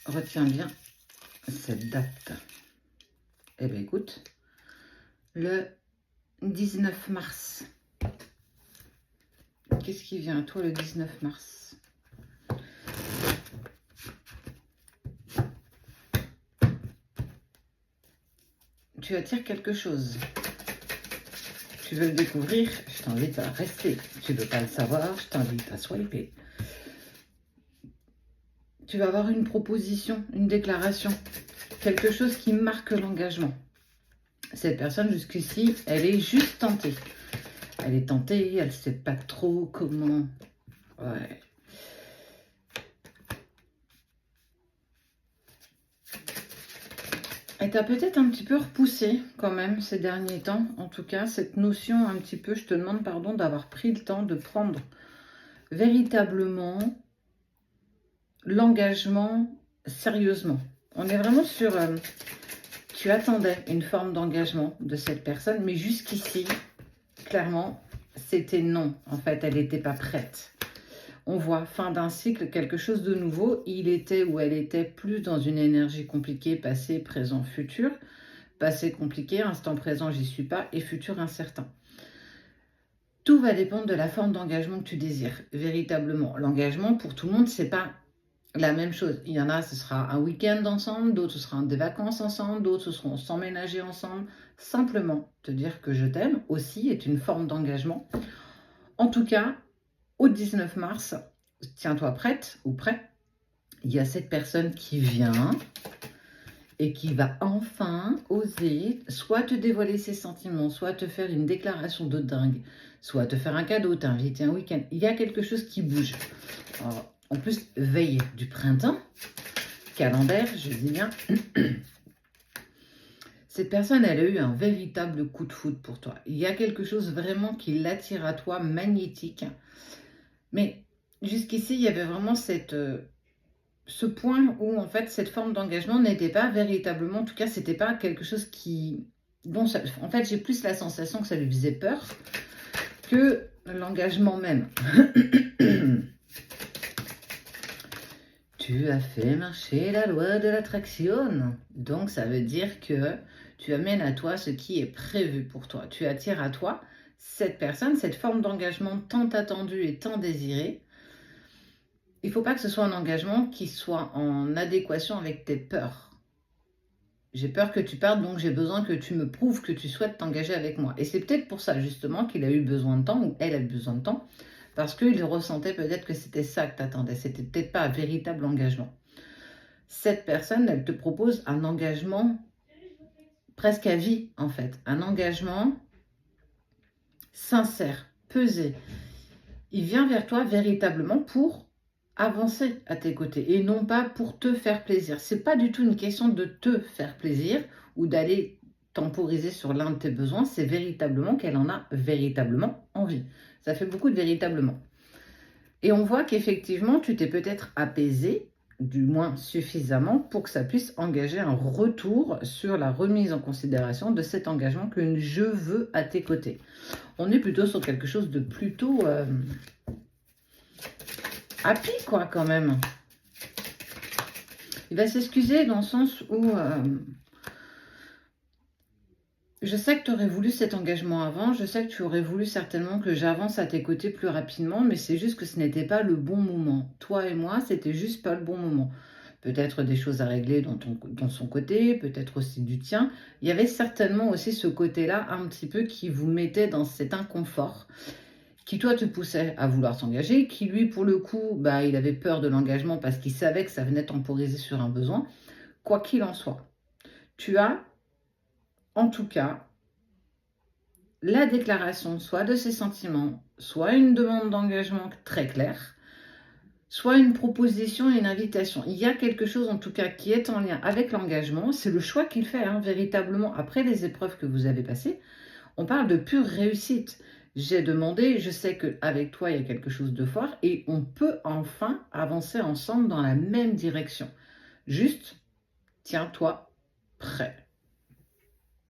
retiens bien cette date. Eh bien, écoute, le 19 mars. Qu'est-ce qui vient à toi le 19 mars? Tu attires quelque chose. Tu veux le découvrir, je t'invite à rester. Tu ne veux pas le savoir, je t'invite à swiper. Tu vas avoir une proposition, une déclaration, quelque chose qui marque l'engagement. Cette personne, jusqu'ici, elle est juste tentée. Elle est tentée, elle ne sait pas trop comment. Ouais. Elle t'a peut-être un petit peu repoussé quand même ces derniers temps. En tout cas, cette notion un petit peu, je te demande pardon d'avoir pris le temps de prendre véritablement l'engagement sérieusement. On est vraiment sur... tu attendais une forme d'engagement de cette personne, mais jusqu'ici, clairement, c'était non. En fait, elle n'était pas prête. On voit fin d'un cycle, quelque chose de nouveau. Il était ou elle était plus dans une énergie compliquée, passé, présent, futur. Passé compliqué, instant présent, j'y suis pas, et futur incertain. Tout va dépendre de la forme d'engagement que tu désires. Véritablement, l'engagement, pour tout le monde, c'est pas la même chose. Il y en a, ce sera un week-end ensemble, d'autres, ce sera des vacances ensemble, d'autres, ce seront s'emménager ensemble. Simplement, te dire que je t'aime aussi est une forme d'engagement. En tout cas, au 19 mars, tiens-toi prête ou prêt. Il y a cette personne qui vient et qui va enfin oser soit te dévoiler ses sentiments, soit te faire une déclaration de dingue, soit te faire un cadeau, t'inviter un week-end. Il y a quelque chose qui bouge. Alors, en plus, veille du printemps, calendaire, je dis bien, cette personne, elle a eu un véritable coup de foudre pour toi. Il y a quelque chose vraiment qui l'attire à toi, magnétique. Mais jusqu'ici, il y avait vraiment ce point où, en fait, cette forme d'engagement n'était pas véritablement, en tout cas, c'était pas quelque chose qui... en fait, j'ai plus la sensation que ça lui faisait peur que l'engagement même. Tu as fait marcher la loi de l'attraction. Donc, ça veut dire que tu amènes à toi ce qui est prévu pour toi. Tu attires à toi cette personne, cette forme d'engagement tant attendue et tant désirée. Il ne faut pas que ce soit un engagement qui soit en adéquation avec tes peurs. J'ai peur que tu partes, donc j'ai besoin que tu me prouves que tu souhaites t'engager avec moi. Et c'est peut-être pour ça, justement, qu'il a eu besoin de temps, ou elle a eu besoin de temps, parce qu'il ressentait peut-être que c'était ça que tu attendais. C'était peut-être pas un véritable engagement. Cette personne, elle te propose un engagement presque à vie, en fait. Un engagement sincère, pesé. Il vient vers toi véritablement pour avancer à tes côtés et non pas pour te faire plaisir. C'est pas du tout une question de te faire plaisir ou d'aller temporiser sur l'un de tes besoins. C'est véritablement qu'elle en a véritablement envie. Ça fait beaucoup de véritablement. Et on voit qu'effectivement, tu t'es peut-être apaisé, du moins suffisamment, pour que ça puisse engager un retour sur la remise en considération de cet engagement que je veux à tes côtés. On est plutôt sur quelque chose de plutôt happy, quoi, quand même. Il va s'excuser dans le sens où je sais que tu aurais voulu cet engagement avant, je sais que tu aurais voulu certainement que j'avance à tes côtés plus rapidement, mais c'est juste que ce n'était pas le bon moment. Toi et moi, c'était juste pas le bon moment. Peut-être des choses à régler dans son côté, peut-être aussi du tien. Il y avait certainement aussi ce côté-là un petit peu qui vous mettait dans cet inconfort, qui toi te poussait à vouloir s'engager, qui lui pour le coup, bah, il avait peur de l'engagement parce qu'il savait que ça venait temporiser sur un besoin. Quoi qu'il en soit, tu as en tout cas la déclaration soit de ses sentiments, soit une demande d'engagement très claire, soit une proposition et une invitation. Il y a quelque chose en tout cas qui est en lien avec l'engagement. C'est le choix qu'il fait, hein, véritablement, après les épreuves que vous avez passées. On parle de pure réussite. J'ai demandé, je sais qu'avec toi, il y a quelque chose de fort et on peut enfin avancer ensemble dans la même direction. Juste, tiens-toi prêt.